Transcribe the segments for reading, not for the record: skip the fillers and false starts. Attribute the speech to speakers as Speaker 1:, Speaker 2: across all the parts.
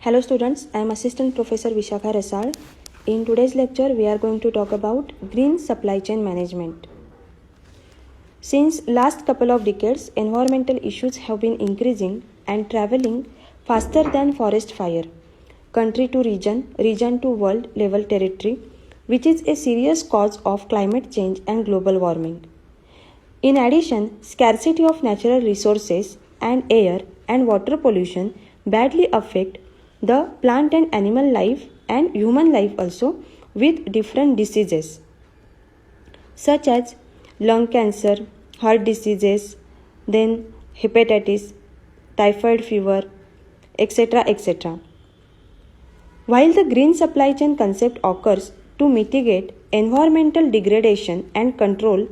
Speaker 1: Hello students, I am Assistant Professor Vishakha Rasal. In today's lecture, we are going to talk about green supply chain management. Since last couple of decades, environmental issues have been increasing and traveling faster than forest fire, country to region, region to world level territory, which is a serious cause of climate change and global warming. In addition, scarcity of natural resources and air and water pollution badly affect the plant and animal life and human life also with different diseases such as lung cancer, heart diseases, then hepatitis, typhoid fever, etc. etc. While the green supply chain concept occurs to mitigate environmental degradation and control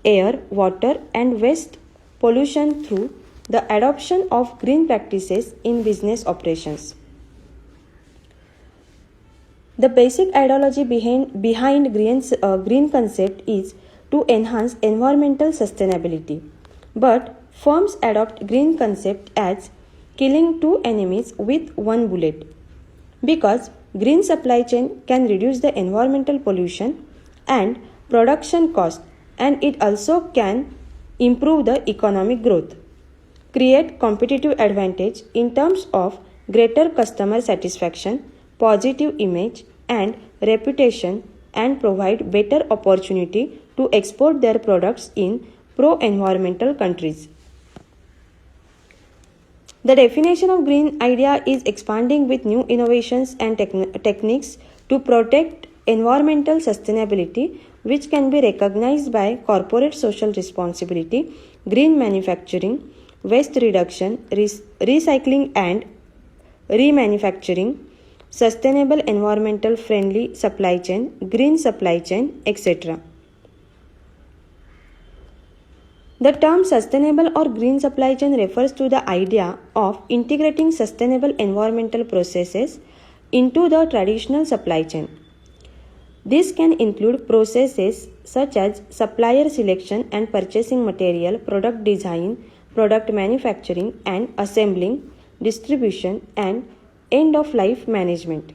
Speaker 1: air, water, and waste pollution through the adoption of green practices in business operations. The basic ideology behind green concept is to enhance environmental sustainability. But firms adopt green concept as killing two enemies with one bullet. Because green supply chain can reduce the environmental pollution and production cost, and it also can improve the economic growth, create competitive advantage in terms of greater customer satisfaction, positive image and reputation, and provide better opportunity to export their products in pro-environmental countries. The definition of green idea is expanding with new innovations and techniques to protect environmental sustainability, which can be recognized by corporate social responsibility, green manufacturing, waste reduction, recycling and remanufacturing, sustainable environmental friendly supply chain, green supply chain, etc. The term sustainable or green supply chain refers to the idea of integrating sustainable environmental processes into the traditional supply chain. This can include processes such as supplier selection and purchasing material, product design, product manufacturing and assembling, distribution and end-of-life management.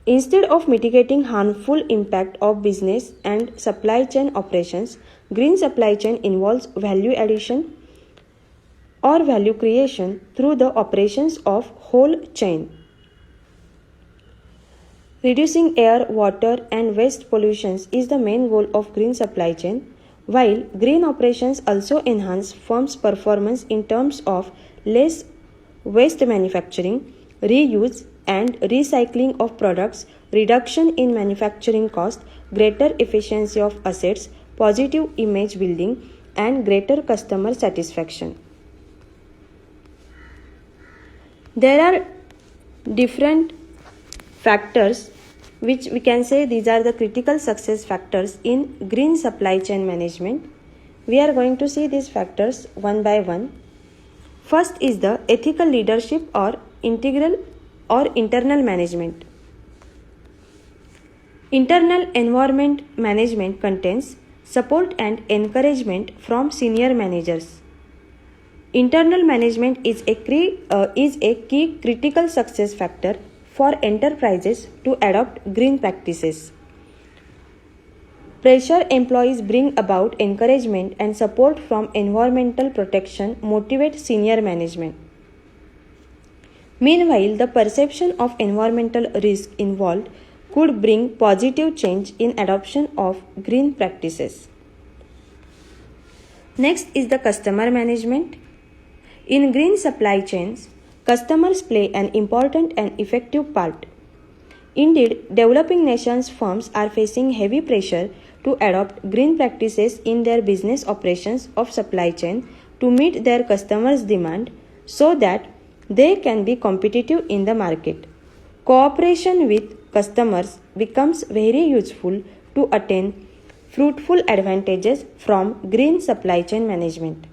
Speaker 1: Instead of mitigating harmful impact of business and supply chain operations, green supply chain involves value addition or value creation through the operations of whole chain. Reducing air, water and waste pollutions is the main goal of green supply chain, while green operations also enhance firms' performance in terms of less waste manufacturing, reuse and recycling of products, reduction in manufacturing cost, greater efficiency of assets, positive image building, and greater customer satisfaction. There are different factors which we can say these are the critical success factors in green supply chain management. We are going to see these factors one by one. First is the ethical leadership or integral or internal management. Internal environment management contains support and encouragement from senior managers. Internal management is a key critical success factor for enterprises to adopt green practices. Pressure employees bring about encouragement and support from environmental protection motivate senior management. Meanwhile, the perception of environmental risk involved could bring positive change in adoption of green practices. Next is the customer management. In green supply chains, customers play an important and effective part. Indeed, developing nations' firms are facing heavy pressure to adopt green practices in their business operations of supply chain to meet their customers' demand so that they can be competitive in the market. Cooperation with customers becomes very useful to attain fruitful advantages from green supply chain management.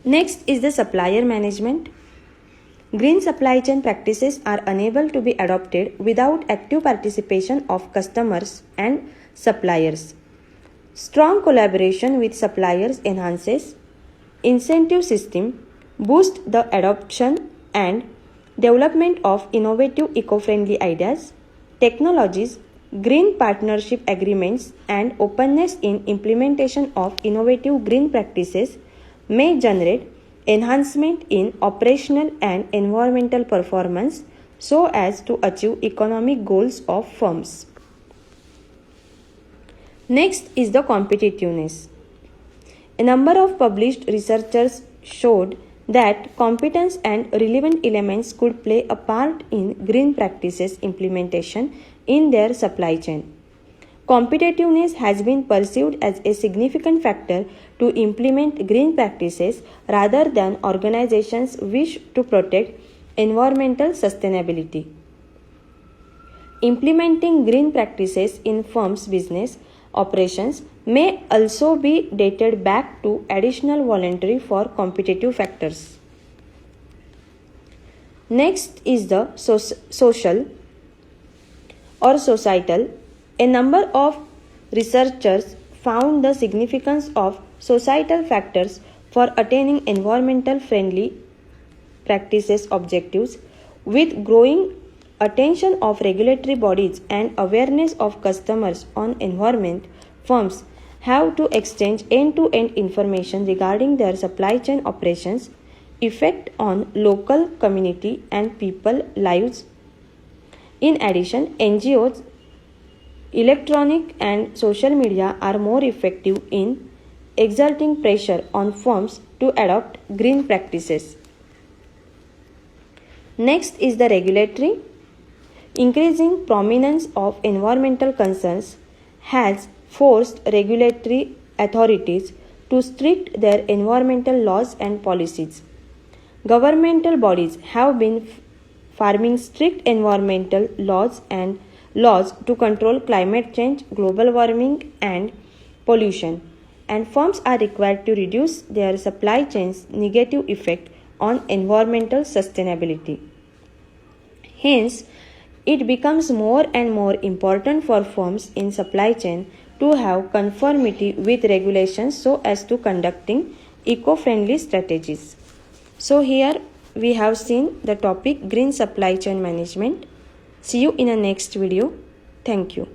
Speaker 1: Next is the supplier management. Green supply chain practices are unable to be adopted without active participation of customers and suppliers. Strong collaboration with suppliers enhances incentive system boost the adoption and development of innovative eco-friendly ideas, technologies, green partnership agreements, and openness in implementation of innovative green practices may generate enhancement in operational and environmental performance so as to achieve economic goals of firms. Next is the competitiveness. A number of published researchers showed that competence and relevant elements could play a part in green practices implementation in their supply chain. Competitiveness has been perceived as a significant factor to implement green practices rather than organizations wish to protect environmental sustainability. Implementing green practices in firms' business operations may also be dated back to additional voluntary for competitive factors. Next is the social or societal. A number of researchers found the significance of societal factors for attaining environmental friendly practices objectives. With growing attention of regulatory bodies and awareness of customers on environment, firms have to exchange end-to-end information regarding their supply chain operations, effect on local community and people lives. In addition, NGOs, electronic and social media are more effective in exerting pressure on firms to adopt green practices. Next is the regulatory. Increasing prominence of environmental concerns has forced regulatory authorities to strict their environmental laws and policies. Governmental bodies have been forming strict environmental laws to control climate change, global warming, and pollution, and firms are required to reduce their supply chain's negative effect on environmental sustainability. Hence, it becomes more and more important for firms in supply chain to have conformity with regulations so as to conducting eco-friendly strategies. So here we have seen the topic green supply chain management. See you in a next video. Thank you.